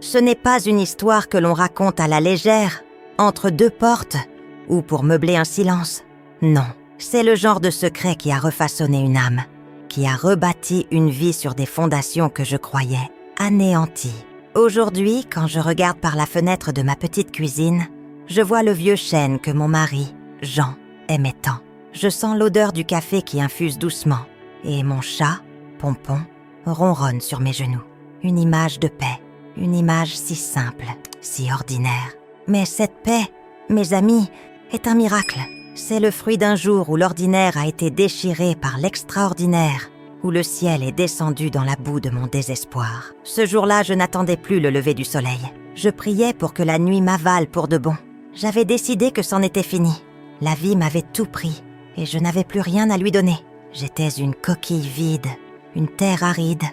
Ce n'est pas une histoire que l'on raconte à la légère, entre deux portes, ou pour meubler un silence. Non, c'est le genre de secret qui a refaçonné une âme, qui a rebâti une vie sur des fondations que je croyais anéanties. Aujourd'hui, quand je regarde par la fenêtre de ma petite cuisine, je vois le vieux chêne que mon mari, Jean, aimait tant. Je sens l'odeur du café qui infuse doucement, et mon chat, Pompon, ronronne sur mes genoux. Une image de paix, une image si simple, si ordinaire. Mais cette paix, mes amis, est un miracle. C'est le fruit d'un jour où l'ordinaire a été déchiré par l'extraordinaire, où le ciel est descendu dans la boue de mon désespoir. Ce jour-là, je n'attendais plus le lever du soleil. Je priais pour que la nuit m'avale pour de bon. J'avais décidé que c'en était fini. La vie m'avait tout pris, et je n'avais plus rien à lui donner. J'étais une coquille vide, une terre aride,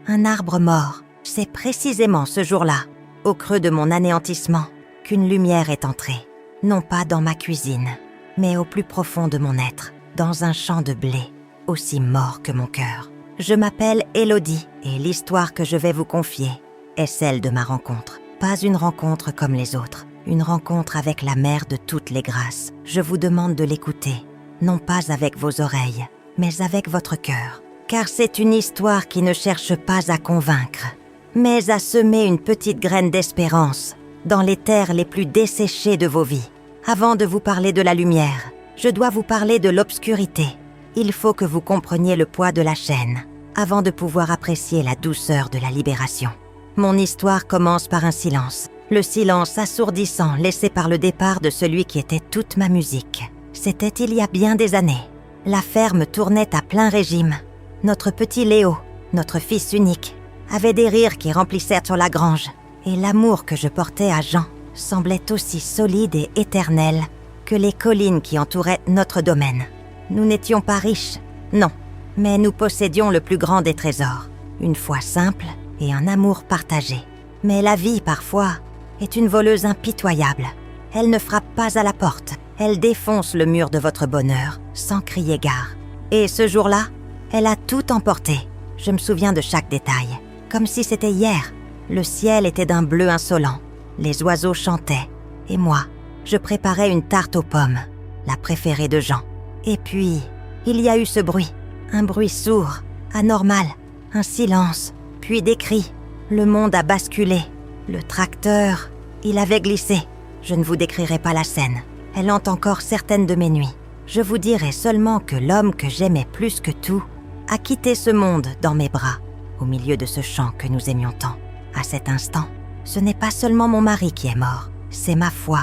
un arbre mort. C'est précisément ce jour-là, au creux de mon anéantissement, qu'une lumière est entrée. Non pas dans ma cuisine, mais au plus profond de mon être, dans un champ de blé, aussi mort que mon cœur. Je m'appelle Élodie, et l'histoire que je vais vous confier est celle de ma rencontre. Pas une rencontre comme les autres, une rencontre avec la mère de toutes les grâces. Je vous demande de l'écouter, non pas avec vos oreilles, mais avec votre cœur. Car c'est une histoire qui ne cherche pas à convaincre, mais à semer une petite graine d'espérance dans les terres les plus desséchées de vos vies. Avant de vous parler de la lumière, je dois vous parler de l'obscurité. Il faut que vous compreniez le poids de la chaîne, avant de pouvoir apprécier la douceur de la libération. Mon histoire commence par un silence. Le silence assourdissant laissé par le départ de celui qui était toute ma musique. C'était il y a bien des années. La ferme tournait à plein régime. Notre petit Léo, notre fils unique, avait des rires qui remplissèrent sur la grange. Et l'amour que je portais à Jean semblait aussi solide et éternel que les collines qui entouraient notre domaine. Nous n'étions pas riches, non, mais nous possédions le plus grand des trésors, une foi simple et un amour partagé. Mais la vie, parfois, est une voleuse impitoyable. Elle ne frappe pas à la porte, elle défonce le mur de votre bonheur, sans crier gare. Et ce jour-là, elle a tout emporté. Je me souviens de chaque détail, comme si c'était hier. Le ciel était d'un bleu insolent, les oiseaux chantaient, et moi, je préparais une tarte aux pommes, la préférée de Jean. Et puis, il y a eu ce bruit, un bruit sourd, anormal, un silence, puis des cris. Le monde a basculé. Le tracteur, il avait glissé. Je ne vous décrirai pas la scène. Elle hante encore certaines de mes nuits. Je vous dirai seulement que l'homme que j'aimais plus que tout a quitté ce monde dans mes bras, au milieu de ce champ que nous aimions tant. À cet instant, ce n'est pas seulement mon mari qui est mort, c'est ma foi,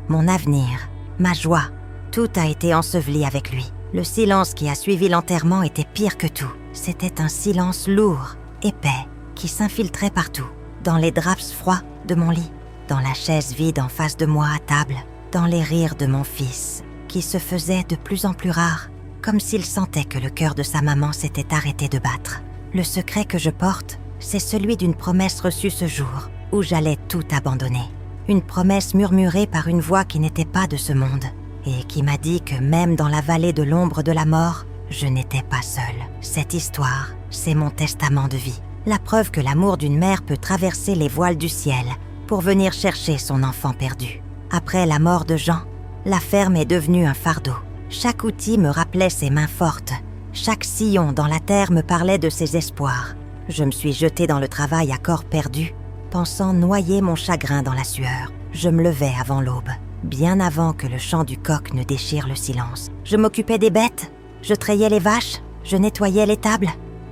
mon avenir, ma joie. Tout a été enseveli avec lui. Le silence qui a suivi l'enterrement était pire que tout. C'était un silence lourd, épais, qui s'infiltrait partout. Dans les draps froids de mon lit, dans la chaise vide en face de moi à table, dans les rires de mon fils, qui se faisaient de plus en plus rares, comme s'il sentait que le cœur de sa maman s'était arrêté de battre. Le secret que je porte, c'est celui d'une promesse reçue ce jour, où j'allais tout abandonner. Une promesse murmurée par une voix qui n'était pas de ce monde, et qui m'a dit que même dans la vallée de l'ombre de la mort, je n'étais pas seule. Cette histoire, c'est mon testament de vie. La preuve que l'amour d'une mère peut traverser les voiles du ciel pour venir chercher son enfant perdu. Après la mort de Jean, la ferme est devenue un fardeau. Chaque outil me rappelait ses mains fortes. Chaque sillon dans la terre me parlait de ses espoirs. Je me suis jetée dans le travail à corps perdu, pensant noyer mon chagrin dans la sueur. Je me levais avant l'aube, bien avant que le chant du coq ne déchire le silence. Je m'occupais des bêtes, je trayais les vaches, je nettoyais les tables.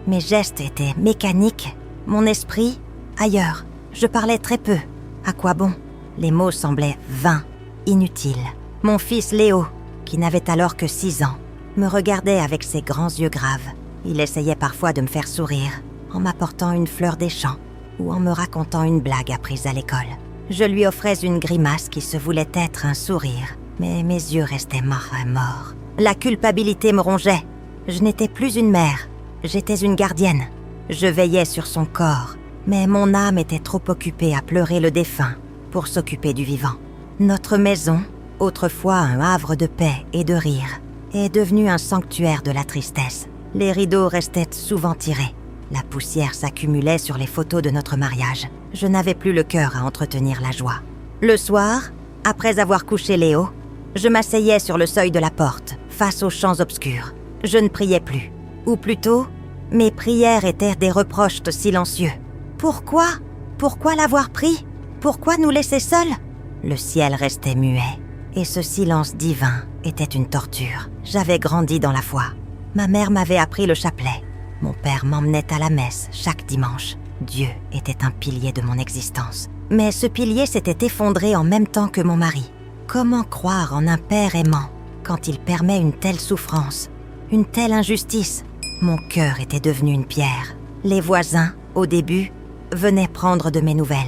Mes gestes étaient mécaniques, mon esprit ailleurs. Je parlais très peu. À quoi bon? Les mots semblaient vains, inutiles. Mon fils Léo, qui n'avait alors que 6 ans, me regardait avec ses grands yeux graves. Il essayait parfois de me faire sourire, en m'apportant une fleur des champs ou en me racontant une blague apprise à l'école. Je lui offrais une grimace qui se voulait être un sourire, mais mes yeux restaient morts. La culpabilité me rongeait. Je n'étais plus une mère, j'étais une gardienne. Je veillais sur son corps, mais mon âme était trop occupée à pleurer le défunt pour s'occuper du vivant. Notre maison, autrefois un havre de paix et de rire, est devenue un sanctuaire de la tristesse. Les rideaux restaient souvent tirés. La poussière s'accumulait sur les photos de notre mariage. Je n'avais plus le cœur à entretenir la joie. Le soir, après avoir couché Léo, je m'asseyais sur le seuil de la porte, face aux champs obscurs. Je ne priais plus. Ou plutôt, mes prières étaient des reproches silencieux. Pourquoi ? Pourquoi l'avoir pris ? Pourquoi nous laisser seuls ? Le ciel restait muet, et ce silence divin était une torture. J'avais grandi dans la foi. Ma mère m'avait appris le chapelet. Mon père m'emmenait à la messe chaque dimanche. Dieu était un pilier de mon existence. Mais ce pilier s'était effondré en même temps que mon mari. Comment croire en un père aimant quand il permet une telle souffrance, une telle injustice ? Mon cœur était devenu une pierre. Les voisins, au début, venaient prendre de mes nouvelles.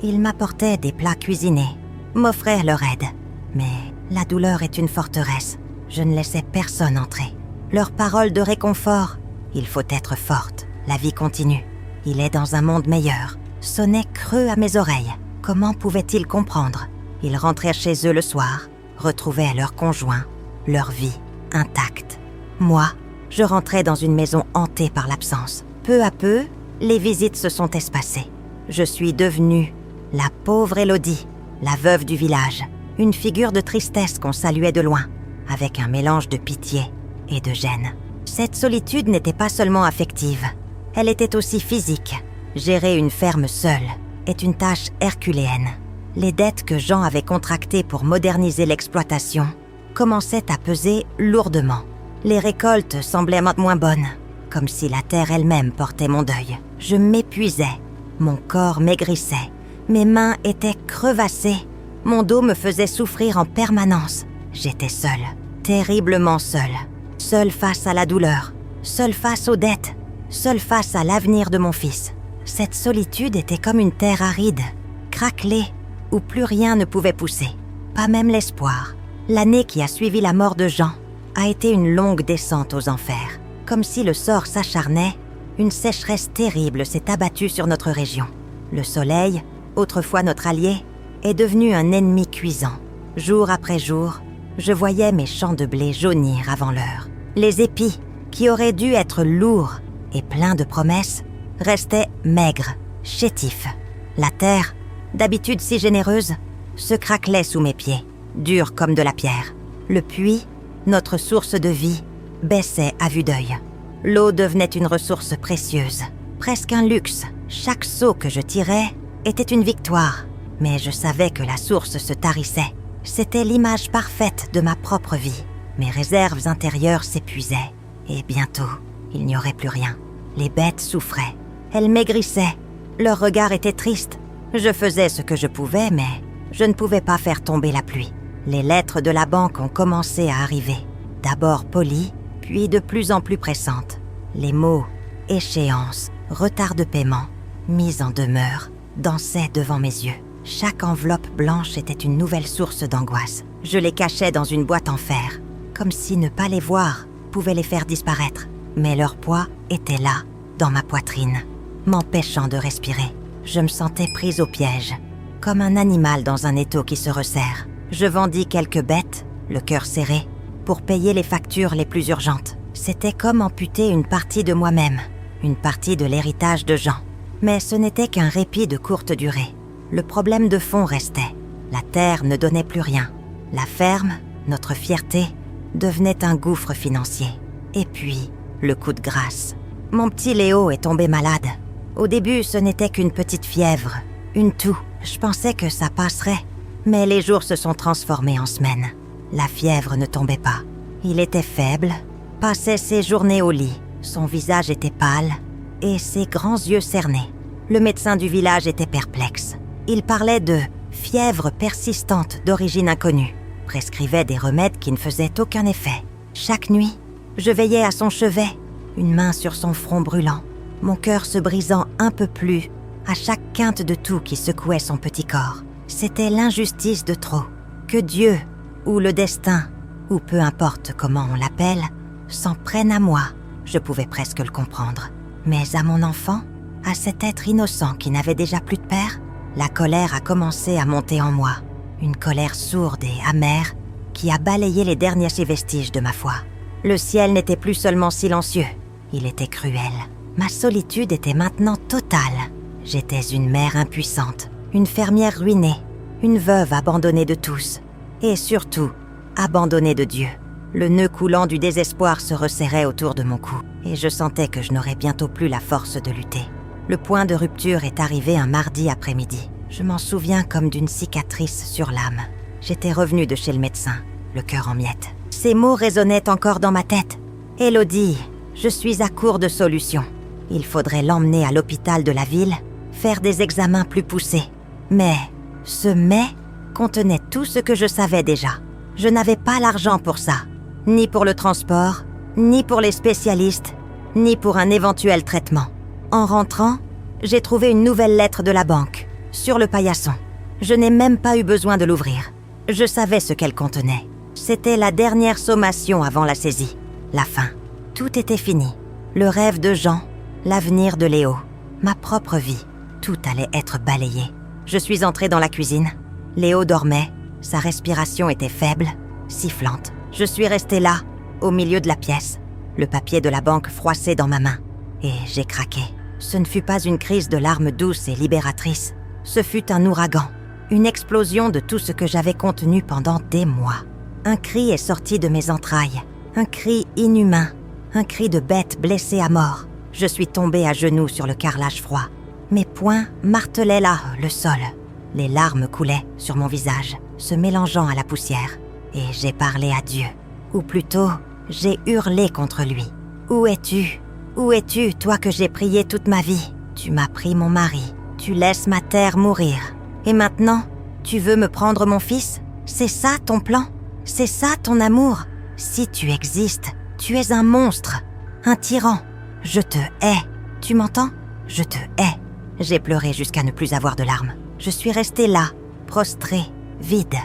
Ils m'apportaient des plats cuisinés, m'offraient leur aide. Mais la douleur est une forteresse. Je ne laissais personne entrer. Leurs paroles de réconfort, il faut être forte, la vie continue. Il est dans un monde meilleur, sonnaient creux à mes oreilles. Comment pouvaient-ils comprendre ? Ils rentraient chez eux le soir, retrouvaient leur conjoint, leur vie intacte. Moi, je rentrais dans une maison hantée par l'absence. Peu à peu, les visites se sont espacées. Je suis devenue la pauvre Élodie, la veuve du village, une figure de tristesse qu'on saluait de loin, avec un mélange de pitié et de gêne. Cette solitude n'était pas seulement affective, elle était aussi physique. Gérer une ferme seule est une tâche herculéenne. Les dettes que Jean avait contractées pour moderniser l'exploitation commençaient à peser lourdement. Les récoltes semblaient moins bonnes, comme si la terre elle-même portait mon deuil. Je m'épuisais, mon corps maigrissait, mes mains étaient crevassées, mon dos me faisait souffrir en permanence. J'étais seule, terriblement seule. Seule face à la douleur, seule face aux dettes, seule face à l'avenir de mon fils. Cette solitude était comme une terre aride, craquelée, où plus rien ne pouvait pousser, pas même l'espoir. L'année qui a suivi la mort de Jean a été une longue descente aux enfers. Comme si le sort s'acharnait, une sécheresse terrible s'est abattue sur notre région. Le soleil, autrefois notre allié, est devenu un ennemi cuisant. Jour après jour, je voyais mes champs de blé jaunir avant l'heure. Les épis, qui auraient dû être lourds et pleins de promesses, restaient maigres, chétifs. La terre, d'habitude si généreuse, se craquelait sous mes pieds, dure comme de la pierre. Le puits, notre source de vie, baissait à vue d'œil. L'eau devenait une ressource précieuse, presque un luxe. Chaque seau que je tirais était une victoire, mais je savais que la source se tarissait. C'était l'image parfaite de ma propre vie. Mes réserves intérieures s'épuisaient, et bientôt, il n'y aurait plus rien. Les bêtes souffraient, elles maigrissaient, leur regard était triste. Je faisais ce que je pouvais, mais je ne pouvais pas faire tomber la pluie. Les lettres de la banque ont commencé à arriver, d'abord polies, puis de plus en plus pressantes. Les mots « échéance »,« retard de paiement »,« mise en demeure » dansaient devant mes yeux. Chaque enveloppe blanche était une nouvelle source d'angoisse. Je les cachais dans une boîte en fer, comme si ne pas les voir pouvait les faire disparaître. Mais leur poids était là, dans ma poitrine, m'empêchant de respirer. Je me sentais prise au piège, comme un animal dans un étau qui se resserre. Je vendis quelques bêtes, le cœur serré, pour payer les factures les plus urgentes. C'était comme amputer une partie de moi-même, une partie de l'héritage de Jean. Mais ce n'était qu'un répit de courte durée. Le problème de fond restait. La terre ne donnait plus rien. La ferme, notre fierté, devenait un gouffre financier. Et puis, le coup de grâce. Mon petit Léo est tombé malade. Au début, ce n'était qu'une petite fièvre, une toux. Je pensais que ça passerait. Mais les jours se sont transformés en semaines. La fièvre ne tombait pas. Il était faible, passait ses journées au lit. Son visage était pâle et ses grands yeux cernés. Le médecin du village était perplexe. Il parlait de fièvre persistante d'origine inconnue, prescrivait des remèdes qui ne faisaient aucun effet. Chaque nuit, je veillais à son chevet, une main sur son front brûlant, mon cœur se brisant un peu plus à chaque quinte de toux qui secouait son petit corps. C'était l'injustice de trop, que Dieu, ou le destin, ou peu importe comment on l'appelle, s'en prenne à moi. Je pouvais presque le comprendre. Mais à mon enfant, à cet être innocent qui n'avait déjà plus de père, la colère a commencé à monter en moi. Une colère sourde et amère qui a balayé les derniers vestiges de ma foi. Le ciel n'était plus seulement silencieux, il était cruel. Ma solitude était maintenant totale. J'étais une mère impuissante, une fermière ruinée, une veuve abandonnée de tous, et surtout, abandonnée de Dieu. Le nœud coulant du désespoir se resserrait autour de mon cou, et je sentais que je n'aurais bientôt plus la force de lutter. Le point de rupture est arrivé un mardi après-midi. Je m'en souviens comme d'une cicatrice sur l'âme. J'étais revenue de chez le médecin, le cœur en miettes. Ces mots résonnaient encore dans ma tête. « Élodie, je suis à court de solutions. Il faudrait l'emmener à l'hôpital de la ville, faire des examens plus poussés. » Mais ce « mais » contenait tout ce que je savais déjà. Je n'avais pas l'argent pour ça, ni pour le transport, ni pour les spécialistes, ni pour un éventuel traitement. En rentrant, j'ai trouvé une nouvelle lettre de la banque, sur le paillasson. Je n'ai même pas eu besoin de l'ouvrir. Je savais ce qu'elle contenait. C'était la dernière sommation avant la saisie. La fin. Tout était fini. Le rêve de Jean, l'avenir de Léo, ma propre vie. Tout allait être balayé. Je suis entrée dans la cuisine. Léo dormait. Sa respiration était faible, sifflante. Je suis restée là, au milieu de la pièce, le papier de la banque froissé dans ma main. Et j'ai craqué. Ce ne fut pas une crise de larmes douces et libératrices. Ce fut un ouragan, une explosion de tout ce que j'avais contenu pendant des mois. Un cri est sorti de mes entrailles, un cri inhumain, un cri de bête blessée à mort. Je suis tombée à genoux sur le carrelage froid. Mes poings martelaient là, le sol. Les larmes coulaient sur mon visage, se mélangeant à la poussière. Et j'ai parlé à Dieu. Ou plutôt, j'ai hurlé contre lui. « Où es-tu ? Où es-tu, toi que j'ai prié toute ma vie ? Tu m'as pris mon mari. Tu laisses ma terre mourir. Et maintenant, tu veux me prendre mon fils ? C'est ça ton plan ? C'est ça ton amour ? Si tu existes, tu es un monstre, un tyran. Je te hais. Tu m'entends ? Je te hais. » J'ai pleuré jusqu'à ne plus avoir de larmes. Je suis restée là, prostrée, vide.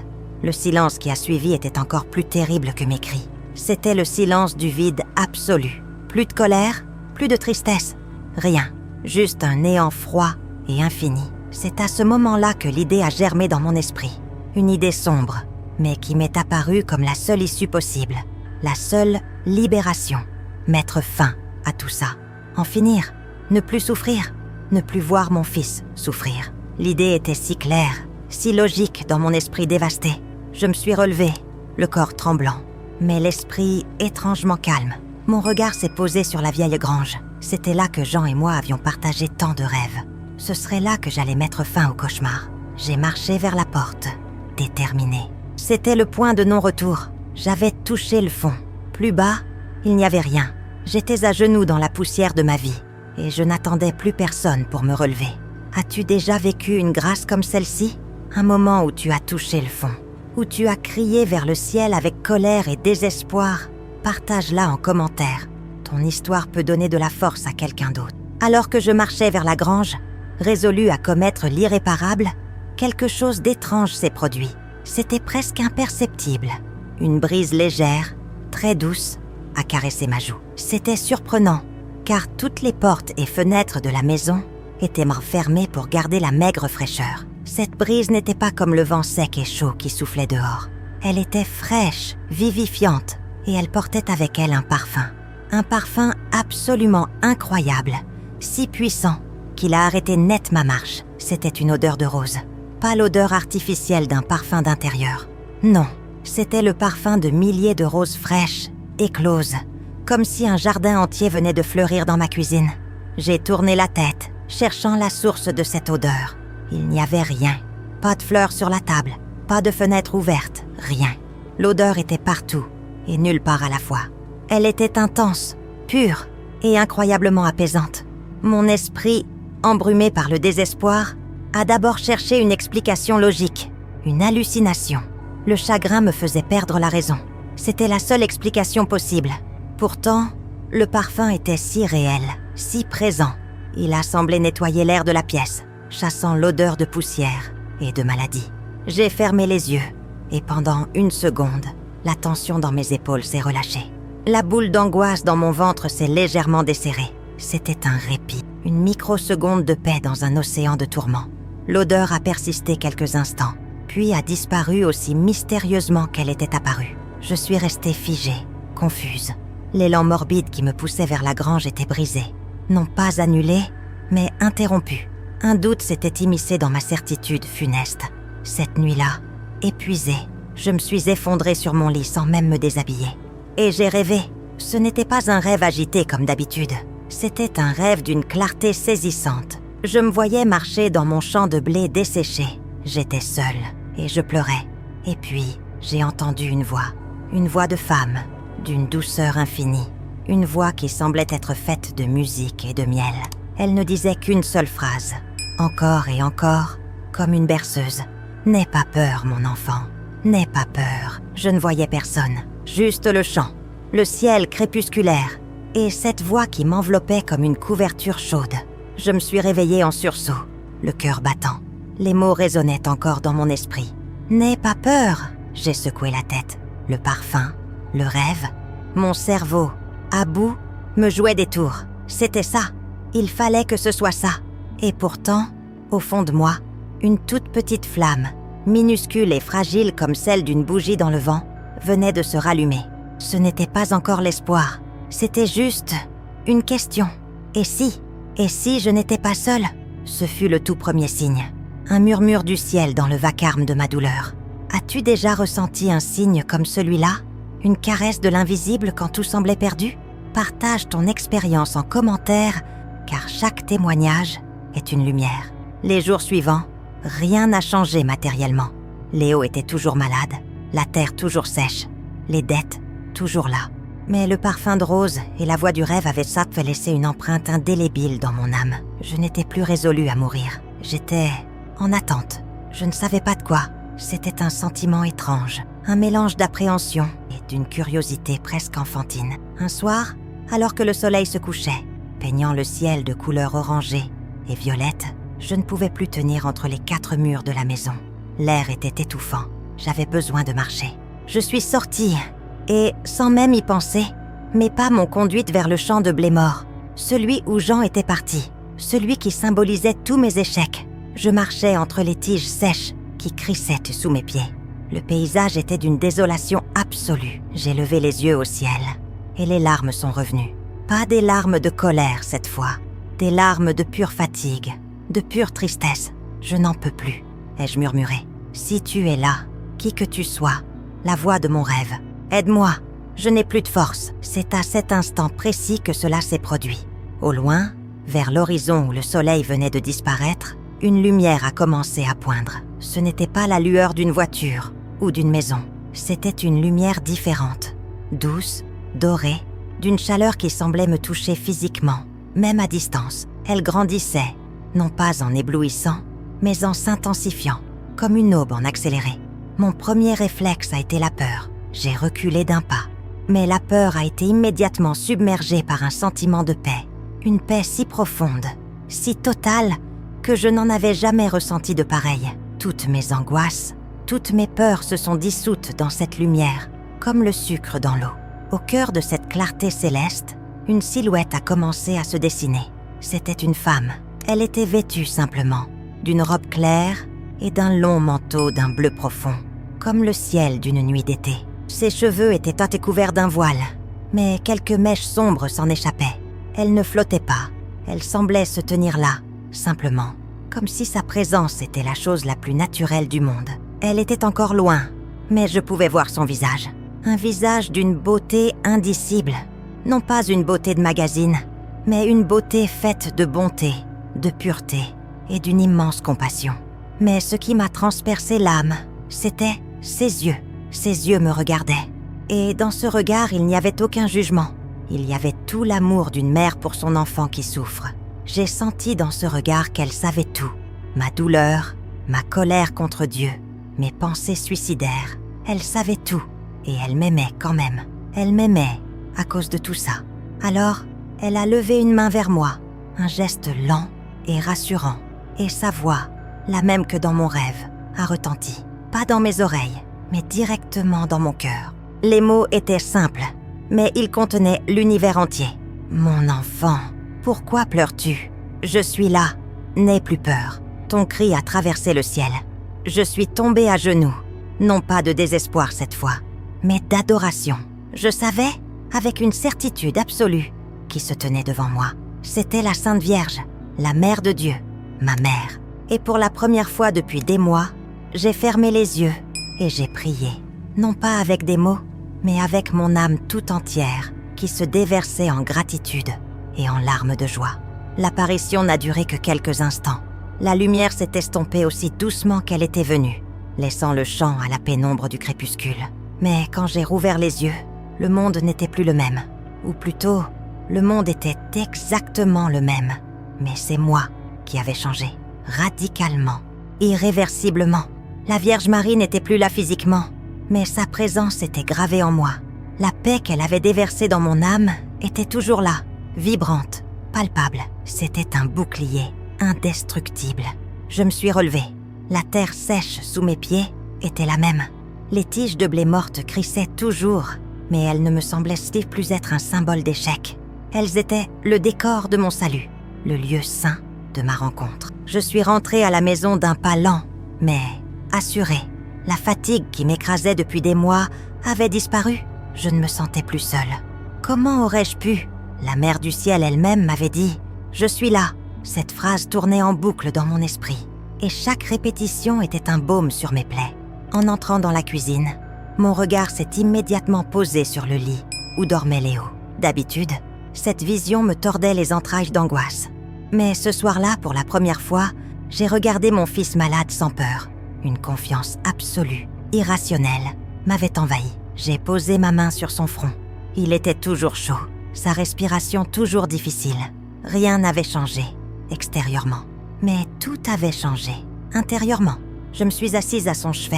Le silence qui a suivi était encore plus terrible que mes cris. C'était le silence du vide absolu. Plus de colère, plus de tristesse, rien. Juste un néant froid et infini. C'est à ce moment-là que l'idée a germé dans mon esprit. Une idée sombre, mais qui m'est apparue comme la seule issue possible. La seule libération. Mettre fin à tout ça. En finir. Ne plus souffrir. Ne plus voir mon fils souffrir. L'idée était si claire, si logique dans mon esprit dévasté. Je me suis relevée, le corps tremblant, mais l'esprit étrangement calme. Mon regard s'est posé sur la vieille grange. C'était là que Jean et moi avions partagé tant de rêves. Ce serait là que j'allais mettre fin au cauchemar. J'ai marché vers la porte, déterminée. C'était le point de non-retour. J'avais touché le fond. Plus bas, il n'y avait rien. J'étais à genoux dans la poussière de ma vie, et je n'attendais plus personne pour me relever. As-tu déjà vécu une grâce comme celle-ci ? Un moment où tu as touché le fond, où tu as crié vers le ciel avec colère et désespoir. Partage-la en commentaire. Ton histoire peut donner de la force à quelqu'un d'autre. Alors que je marchais vers la grange, résolue à commettre l'irréparable, quelque chose d'étrange s'est produit. C'était presque imperceptible. Une brise légère, très douce, a caressé ma joue. C'était surprenant, car toutes les portes et fenêtres de la maison étaient fermées pour garder la maigre fraîcheur. Cette brise n'était pas comme le vent sec et chaud qui soufflait dehors. Elle était fraîche, vivifiante, et elle portait avec elle un parfum absolument incroyable, si puissant qu'il a arrêté net ma marche. C'était une odeur de rose, pas l'odeur artificielle d'un parfum d'intérieur. Non, c'était le parfum de milliers de roses fraîches, écloses, comme si un jardin entier venait de fleurir dans ma cuisine. J'ai tourné la tête, cherchant la source de cette odeur. Il n'y avait rien. Pas de fleurs sur la table, pas de fenêtre ouverte, rien. L'odeur était partout et nulle part à la fois. Elle était intense, pure et incroyablement apaisante. Mon esprit, embrumé par le désespoir, a d'abord cherché une explication logique, une hallucination. Le chagrin me faisait perdre la raison. C'était la seule explication possible. Pourtant, le parfum était si réel, si présent. Il a semblé nettoyer l'air de la pièce, chassant l'odeur de poussière et de maladie. J'ai fermé les yeux, et pendant une seconde, la tension dans mes épaules s'est relâchée. La boule d'angoisse dans mon ventre s'est légèrement desserrée. C'était un répit, une microseconde de paix dans un océan de tourments. L'odeur a persisté quelques instants, puis a disparu aussi mystérieusement qu'elle était apparue. Je suis restée figée, confuse. L'élan morbide qui me poussait vers la grange était brisé. non pas annulée, mais interrompue. Un doute s'était immiscé dans ma certitude funeste. Cette nuit-là, épuisée, je me suis effondrée sur mon lit sans même me déshabiller. Et j'ai rêvé. Ce n'était pas un rêve agité comme d'habitude. C'était un rêve d'une clarté saisissante. Je me voyais marcher dans mon champ de blé desséché. J'étais seule et je pleurais. Et puis, j'ai entendu une voix de femme, d'une douceur infinie. Une voix qui semblait être faite de musique et de miel. Elle ne disait qu'une seule phrase, encore et encore, comme une berceuse. « N'aie pas peur, mon enfant, n'aie pas peur. » Je ne voyais personne, juste le champ, le ciel crépusculaire, et cette voix qui m'enveloppait comme une couverture chaude. Je me suis réveillée en sursaut, le cœur battant. Les mots résonnaient encore dans mon esprit. « N'aie pas peur !» J'ai secoué la tête. Le parfum, le rêve, mon cerveau, à bout, me jouait des tours. C'était ça. Il fallait que ce soit ça. Et pourtant, au fond de moi, une toute petite flamme, minuscule et fragile comme celle d'une bougie dans le vent, venait de se rallumer. Ce n'était pas encore l'espoir. C'était juste une question. Et si je n'étais pas seule? Ce fut le tout premier signe. Un murmure du ciel dans le vacarme de ma douleur. As-tu déjà ressenti un signe comme celui-là? Une caresse de l'invisible quand tout semblait perdu? Partage ton expérience en commentaire, car chaque témoignage est une lumière. Les jours suivants, rien n'a changé matériellement. Léo était toujours malade, la terre toujours sèche, les dettes toujours là. Mais le parfum de rose et la voix du rêve avaient ça fait laisser une empreinte indélébile dans mon âme. Je n'étais plus résolue à mourir. J'étais en attente. Je ne savais pas de quoi. C'était un sentiment étrange, un mélange d'appréhension et d'une curiosité presque enfantine. Un soir, alors que le soleil se couchait, peignant le ciel de couleur orangée et violette, je ne pouvais plus tenir entre les 4 murs de la maison. L'air était étouffant. J'avais besoin de marcher. Je suis sortie et, sans même y penser, mes pas m'ont conduite vers le champ de blé mort, celui où Jean était parti, celui qui symbolisait tous mes échecs. Je marchais entre les tiges sèches qui crissaient sous mes pieds. Le paysage était d'une désolation absolue. J'ai levé les yeux au ciel et les larmes sont revenues. Pas des larmes de colère cette fois, des larmes de pure fatigue, de pure tristesse. Je n'en peux plus, ai-je murmuré. Si tu es là, qui que tu sois, la voix de mon rêve, aide-moi, je n'ai plus de force. C'est à cet instant précis que cela s'est produit. Au loin, vers l'horizon où le soleil venait de disparaître, une lumière a commencé à poindre. Ce n'était pas la lueur d'une voiture ou d'une maison. C'était une lumière différente, douce, dorée, d'une chaleur qui semblait me toucher physiquement, même à distance. Elle grandissait, non pas en éblouissant, mais en s'intensifiant, comme une aube en accéléré. Mon premier réflexe a été la peur. J'ai reculé d'un pas. Mais la peur a été immédiatement submergée par un sentiment de paix. Une paix si profonde, si totale, que je n'en avais jamais ressenti de pareil. Toutes mes angoisses, toutes mes peurs se sont dissoutes dans cette lumière, comme le sucre dans l'eau. Au cœur de cette clarté céleste, une silhouette a commencé à se dessiner. C'était une femme. Elle était vêtue simplement, d'une robe claire et d'un long manteau d'un bleu profond, comme le ciel d'une nuit d'été. Ses cheveux étaient ôtés couverts d'un voile, mais quelques mèches sombres s'en échappaient. Elle ne flottait pas, elle semblait se tenir là, simplement, comme si sa présence était la chose la plus naturelle du monde. Elle était encore loin, mais je pouvais voir son visage. Un visage d'une beauté indicible. Non pas une beauté de magazine, mais une beauté faite de bonté, de pureté et d'une immense compassion. Mais ce qui m'a transpercé l'âme, c'était ses yeux. Ses yeux me regardaient. Et dans ce regard, il n'y avait aucun jugement. Il y avait tout l'amour d'une mère pour son enfant qui souffre. J'ai senti dans ce regard qu'elle savait tout. Ma douleur, ma colère contre Dieu, mes pensées suicidaires. Elle savait tout. Et elle m'aimait quand même. Elle m'aimait à cause de tout ça. Alors, elle a levé une main vers moi. Un geste lent et rassurant. Et sa voix, la même que dans mon rêve, a retenti. Pas dans mes oreilles, mais directement dans mon cœur. Les mots étaient simples, mais ils contenaient l'univers entier. « Mon enfant, pourquoi pleures-tu? Je suis là, n'aie plus peur. » Ton cri a traversé le ciel. Je suis tombée à genoux, non pas de désespoir cette fois, mais d'adoration. Je savais, avec une certitude absolue, qui se tenait devant moi. C'était la Sainte Vierge, la Mère de Dieu, ma mère. Et pour la première fois depuis des mois, j'ai fermé les yeux et j'ai prié. Non pas avec des mots, mais avec mon âme tout entière qui se déversait en gratitude et en larmes de joie. L'apparition n'a duré que quelques instants. La lumière s'est estompée aussi doucement qu'elle était venue, laissant le champ à la pénombre du crépuscule. Mais quand j'ai rouvert les yeux, le monde n'était plus le même. Ou plutôt, le monde était exactement le même. Mais c'est moi qui avais changé. Radicalement, irréversiblement. La Vierge Marie n'était plus là physiquement, mais sa présence était gravée en moi. La paix qu'elle avait déversée dans mon âme était toujours là, vibrante, palpable. C'était un bouclier, indestructible. Je me suis relevée. La terre sèche sous mes pieds était la même. Les tiges de blé mortes crissaient toujours, mais elles ne me semblaient plus être un symbole d'échec. Elles étaient le décor de mon salut, le lieu saint de ma rencontre. Je suis rentrée à la maison d'un pas lent, mais assurée. La fatigue qui m'écrasait depuis des mois avait disparu. Je ne me sentais plus seule. Comment aurais-je pu? La Mère du Ciel elle-même m'avait dit « Je suis là ». Cette phrase tournait en boucle dans mon esprit, et chaque répétition était un baume sur mes plaies. En entrant dans la cuisine, mon regard s'est immédiatement posé sur le lit où dormait Léo. D'habitude, cette vision me tordait les entrailles d'angoisse. Mais ce soir-là, pour la première fois, j'ai regardé mon fils malade sans peur. Une confiance absolue, irrationnelle, m'avait envahi. J'ai posé ma main sur son front. Il était toujours chaud, sa respiration toujours difficile. Rien n'avait changé, extérieurement. Mais tout avait changé, intérieurement. Je me suis assise à son chevet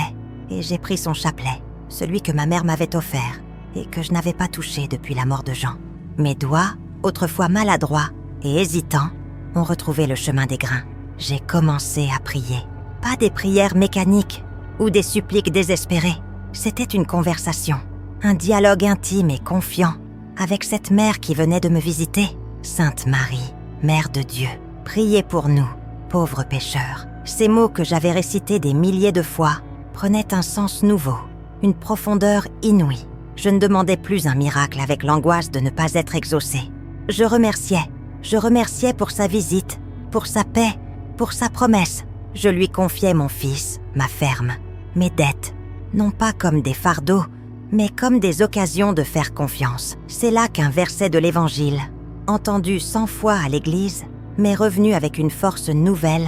et j'ai pris son chapelet, celui que ma mère m'avait offert et que je n'avais pas touché depuis la mort de Jean. Mes doigts, autrefois maladroits et hésitants, ont retrouvé le chemin des grains. J'ai commencé à prier. Pas des prières mécaniques ou des suppliques désespérées. C'était une conversation, un dialogue intime et confiant avec cette mère qui venait de me visiter. Sainte Marie, Mère de Dieu, priez pour nous, pauvres pécheurs. Ces mots que j'avais récités des milliers de fois prenaient un sens nouveau, une profondeur inouïe. Je ne demandais plus un miracle avec l'angoisse de ne pas être exaucée. Je remerciais pour sa visite, pour sa paix, pour sa promesse. Je lui confiais mon fils, ma ferme, mes dettes, non pas comme des fardeaux, mais comme des occasions de faire confiance. C'est là qu'un verset de l'Évangile, entendu 100 fois à l'église, m'est revenu avec une force nouvelle,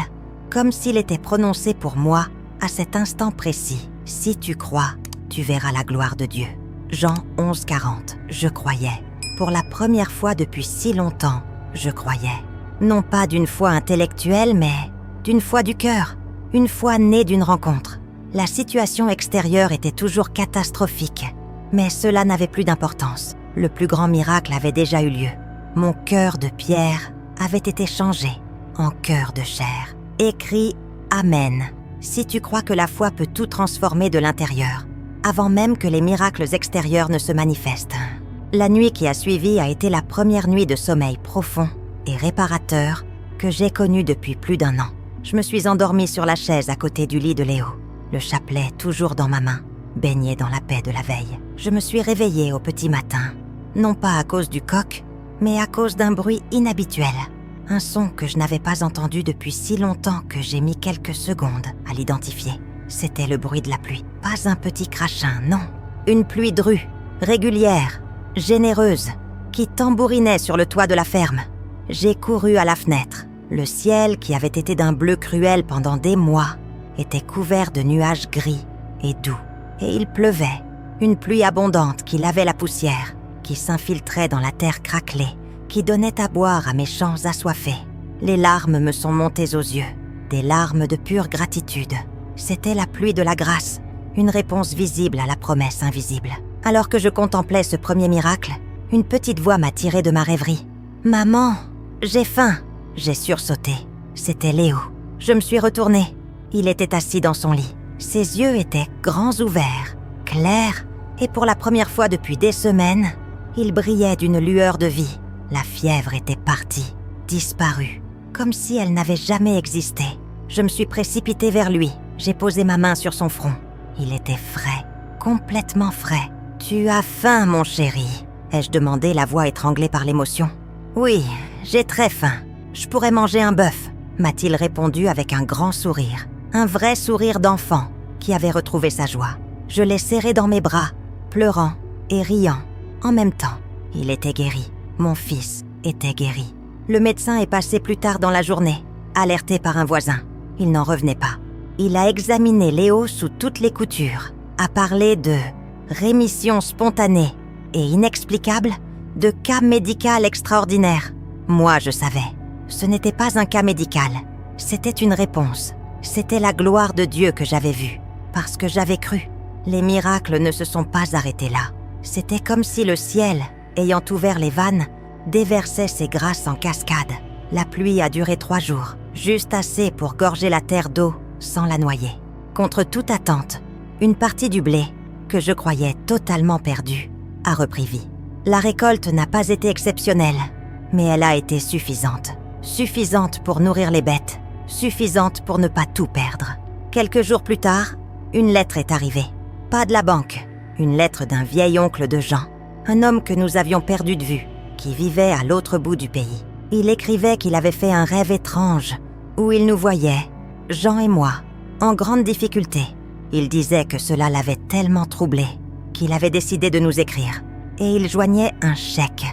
comme s'il était prononcé pour moi à cet instant précis. Si tu crois, tu verras la gloire de Dieu. Jean 11:40. Je croyais. Pour la première fois depuis si longtemps, je croyais. Non pas d'une foi intellectuelle, mais d'une foi du cœur. Une foi née d'une rencontre. La situation extérieure était toujours catastrophique, mais cela n'avait plus d'importance. Le plus grand miracle avait déjà eu lieu. Mon cœur de pierre avait été changé en cœur de chair. Écrit « Amen » si tu crois que la foi peut tout transformer de l'intérieur, avant même que les miracles extérieurs ne se manifestent. La nuit qui a suivi a été la première nuit de sommeil profond et réparateur que j'ai connue depuis plus d'1 an. Je me suis endormie sur la chaise à côté du lit de Léo, le chapelet toujours dans ma main, baigné dans la paix de la veille. Je me suis réveillée au petit matin, non pas à cause du coq, mais à cause d'un bruit inhabituel. Un son que je n'avais pas entendu depuis si longtemps que j'ai mis quelques secondes à l'identifier. C'était le bruit de la pluie. Pas un petit crachin, non. Une pluie drue, régulière, généreuse, qui tambourinait sur le toit de la ferme. J'ai couru à la fenêtre. Le ciel, qui avait été d'un bleu cruel pendant des mois, était couvert de nuages gris et doux. Et il pleuvait, une pluie abondante qui lavait la poussière, qui s'infiltrait dans la terre craquelée, qui donnait à boire à mes champs assoiffés. Les larmes me sont montées aux yeux, des larmes de pure gratitude. C'était la pluie de la grâce, une réponse visible à la promesse invisible. Alors que je contemplais ce premier miracle, une petite voix m'a tirée de ma rêverie. « Maman, j'ai faim !» J'ai sursauté. C'était Léo. Je me suis retournée. Il était assis dans son lit. Ses yeux étaient grands ouverts, clairs, et pour la première fois depuis des semaines, il brillait d'une lueur de vie. La fièvre était partie, disparue, comme si elle n'avait jamais existé. Je me suis précipitée vers lui. J'ai posé ma main sur son front. Il était frais, complètement frais. « Tu as faim, mon chéri ?» ai-je demandé, la voix étranglée par l'émotion. « Oui, J'ai très faim. Je pourrais manger un bœuf, m'a-t-il répondu avec un grand sourire. Un vrai sourire d'enfant qui avait retrouvé sa joie. Je l'ai serré dans mes bras, pleurant et riant en même temps. Il était guéri. Mon fils était guéri. Le médecin est passé plus tard dans la journée, alerté par un voisin. Il n'en revenait pas. Il a examiné Léo sous toutes les coutures, a parlé de rémission spontanée et inexplicable, de cas médical extraordinaire. Moi, je savais. Ce n'était pas un cas médical. C'était une réponse. C'était la gloire de Dieu que j'avais vue, parce que j'avais cru. Les miracles ne se sont pas arrêtés là. C'était comme si le ciel, ayant ouvert les vannes, déversait ses grâces en cascade. La pluie a duré 3 jours, juste assez pour gorger la terre d'eau sans la noyer. Contre toute attente, une partie du blé, que je croyais totalement perdue, a repris vie. La récolte n'a pas été exceptionnelle, mais elle a été suffisante. Suffisante pour nourrir les bêtes, suffisante pour ne pas tout perdre. Quelques jours plus tard, une lettre est arrivée. Pas de la banque, une lettre d'un vieil oncle de Jean, un homme que nous avions perdu de vue, qui vivait à l'autre bout du pays. Il écrivait qu'il avait fait un rêve étrange, où il nous voyait, Jean et moi, en grande difficulté. Il disait que cela l'avait tellement troublé, qu'il avait décidé de nous écrire. Et il joignait un chèque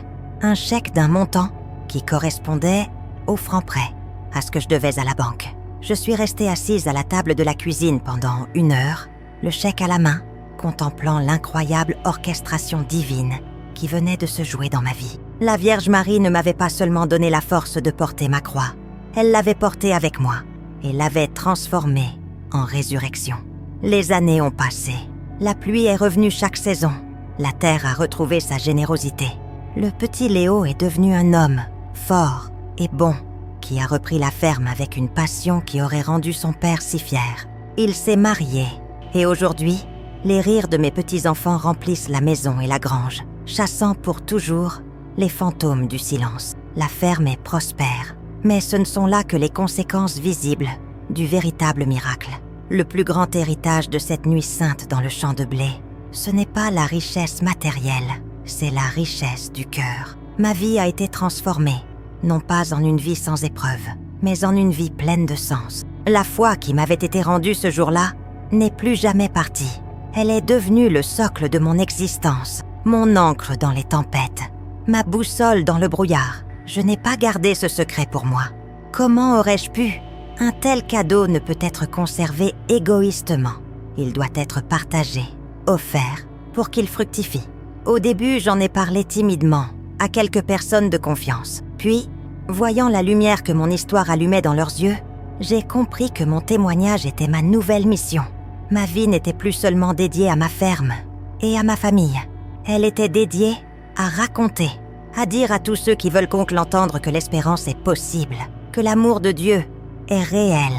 d'un montant qui correspondait au franc près, à ce que je devais à la banque. Je suis restée assise à la table de la cuisine pendant 1 heure, le chèque à la main, contemplant l'incroyable orchestration divine qui venait de se jouer dans ma vie. La Vierge Marie ne m'avait pas seulement donné la force de porter ma croix, elle l'avait portée avec moi et l'avait transformée en résurrection. Les années ont passé, la pluie est revenue chaque saison, la terre a retrouvé sa générosité. Le petit Léo est devenu un homme fort et bon, qui a repris la ferme avec une passion qui aurait rendu son père si fier. Il s'est marié, et aujourd'hui, les rires de mes petits-enfants remplissent la maison et la grange, chassant pour toujours les fantômes du silence. La ferme est prospère, mais ce ne sont là que les conséquences visibles du véritable miracle. Le plus grand héritage de cette nuit sainte dans le champ de blé, ce n'est pas la richesse matérielle, c'est la richesse du cœur. Ma vie a été transformée, non pas en une vie sans épreuve, mais en une vie pleine de sens. La foi qui m'avait été rendue ce jour-là n'est plus jamais partie. Elle est devenue le socle de mon existence, mon ancre dans les tempêtes, ma boussole dans le brouillard. Je n'ai pas gardé ce secret pour moi. Comment aurais-je pu? Un tel cadeau ne peut être conservé égoïstement. Il doit être partagé, offert, pour qu'il fructifie. Au début, j'en ai parlé timidement, à quelques personnes de confiance. Puis, voyant la lumière que mon histoire allumait dans leurs yeux, j'ai compris que mon témoignage était ma nouvelle mission. Ma vie n'était plus seulement dédiée à ma ferme et à ma famille. Elle était dédiée à raconter, à dire à tous ceux qui veulent donc l'entendre que l'espérance est possible, que l'amour de Dieu est réel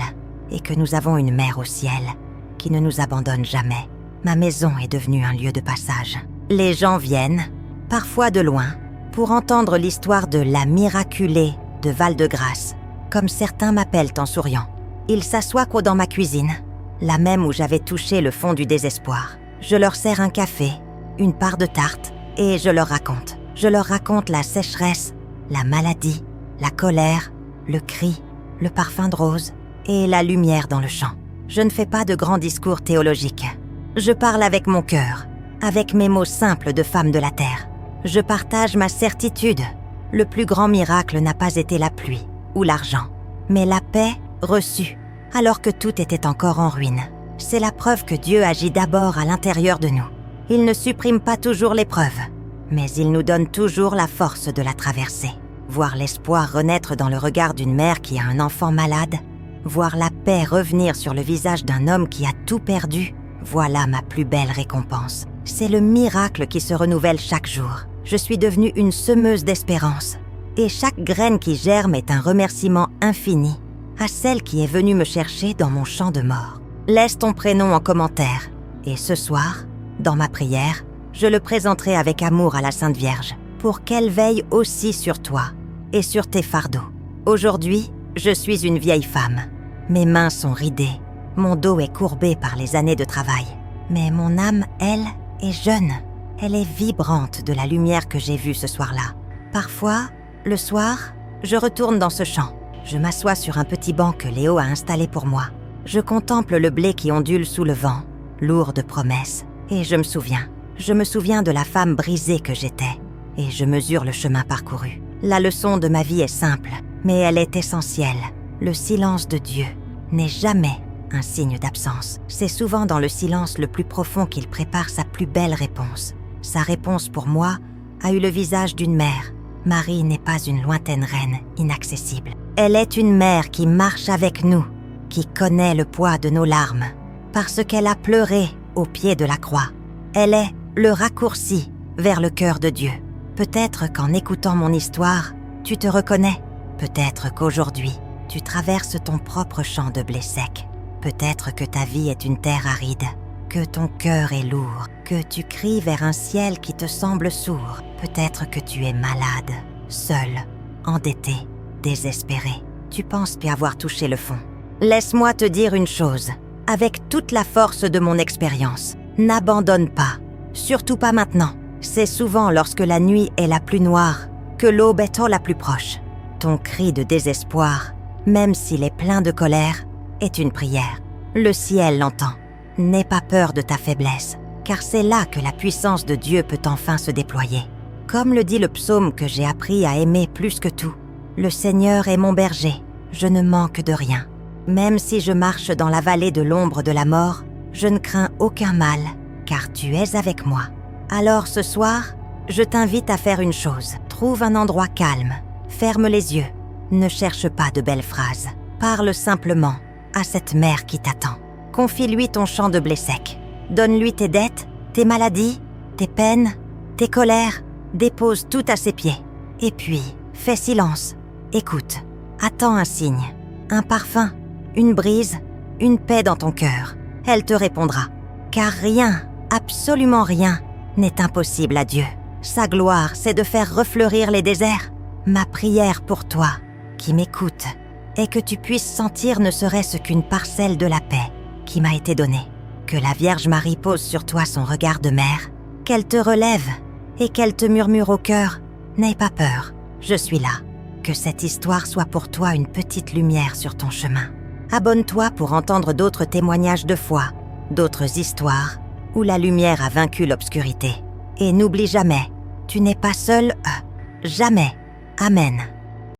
et que nous avons une mère au ciel qui ne nous abandonne jamais. Ma maison est devenue un lieu de passage. Les gens viennent, parfois de loin, pour entendre l'histoire de la miraculée de Val-de-Grâce, comme certains m'appellent en souriant. Ils s'assoient dans ma cuisine, la même où j'avais touché le fond du désespoir. Je leur sers un café, une part de tarte, et je leur raconte. Je leur raconte la sécheresse, la maladie, la colère, le cri, le parfum de rose et la lumière dans le champ. Je ne fais pas de grands discours théologiques. Je parle avec mon cœur, avec mes mots simples de femme de la terre. Je partage ma certitude. Le plus grand miracle n'a pas été la pluie ou l'argent, mais la paix reçue, alors que tout était encore en ruine. C'est la preuve que Dieu agit d'abord à l'intérieur de nous. Il ne supprime pas toujours l'épreuve, mais il nous donne toujours la force de la traverser. Voir l'espoir renaître dans le regard d'une mère qui a un enfant malade, voir la paix revenir sur le visage d'un homme qui a tout perdu, voilà ma plus belle récompense. C'est le miracle qui se renouvelle chaque jour. Je suis devenue une semeuse d'espérance. Et chaque graine qui germe est un remerciement infini à celle qui est venue me chercher dans mon champ de mort. Laisse ton prénom en commentaire. Et ce soir, dans ma prière, je le présenterai avec amour à la Sainte Vierge pour qu'elle veille aussi sur toi et sur tes fardeaux. Aujourd'hui, je suis une vieille femme. Mes mains sont ridées, mon dos est courbé par les années de travail. Mais mon âme, elle, est jeune. Elle est vibrante de la lumière que j'ai vue ce soir-là. Parfois, le soir, Je retourne dans ce champ. Je m'assois sur un petit banc que Léo a installé pour moi. Je contemple le blé qui ondule sous le vent, lourd de promesses. Et je me souviens de la femme brisée que j'étais. Et je mesure le chemin parcouru. La leçon de ma vie est simple, mais elle est essentielle. Le silence de Dieu n'est jamais un signe d'absence. C'est souvent dans le silence le plus profond qu'il prépare sa plus belle réponse. Sa réponse pour moi a eu le visage d'une mère. Marie n'est pas une lointaine reine inaccessible. Elle est une mère qui marche avec nous, qui connaît le poids de nos larmes, parce qu'elle a pleuré au pied de la croix. Elle est le raccourci vers le cœur de Dieu. Peut-être qu'en écoutant mon histoire, tu te reconnais. Peut-être qu'aujourd'hui, tu traverses ton propre champ de blé sec. Peut-être que ta vie est une terre aride, que ton cœur est lourd, que tu cries vers un ciel qui te semble sourd. Peut-être que tu es malade, seul, endetté, désespéré. Tu penses y avoir touché le fond. Laisse-moi te dire une chose, avec toute la force de mon expérience. N'abandonne pas, surtout pas maintenant. C'est souvent lorsque la nuit est la plus noire que l'aube est la plus proche. Ton cri de désespoir, même s'il est plein de colère, est une prière. Le ciel l'entend. N'aie pas peur de ta faiblesse, car c'est là que la puissance de Dieu peut enfin se déployer. Comme le dit le psaume que j'ai appris à aimer plus que tout, « Le Seigneur est mon berger, je ne manque de rien. Même si je marche dans la vallée de l'ombre de la mort, je ne crains aucun mal, car tu es avec moi. » Alors ce soir, je t'invite à faire une chose. Trouve un endroit calme, ferme les yeux, ne cherche pas de belles phrases. Parle simplement à cette mère qui t'attend. Confie-lui ton champ de blé sec. Donne-lui tes dettes, tes maladies, tes peines, tes colères. Dépose tout à ses pieds. Et puis, fais silence. Écoute. Attends un signe, un parfum, une brise, une paix dans ton cœur. Elle te répondra. Car rien, absolument rien, n'est impossible à Dieu. Sa gloire, c'est de faire refleurir les déserts. Ma prière pour toi, qui m'écoute, est que tu puisses sentir ne serait-ce qu'une parcelle de la paix qui m'a été donnée. Que la Vierge Marie pose sur toi son regard de mère, qu'elle te relève et qu'elle te murmure au cœur « N'aie pas peur, je suis là ». Que cette histoire soit pour toi une petite lumière sur ton chemin. Abonne-toi pour entendre d'autres témoignages de foi, d'autres histoires où la lumière a vaincu l'obscurité. Et n'oublie jamais, tu n'es pas seul, jamais. Amen.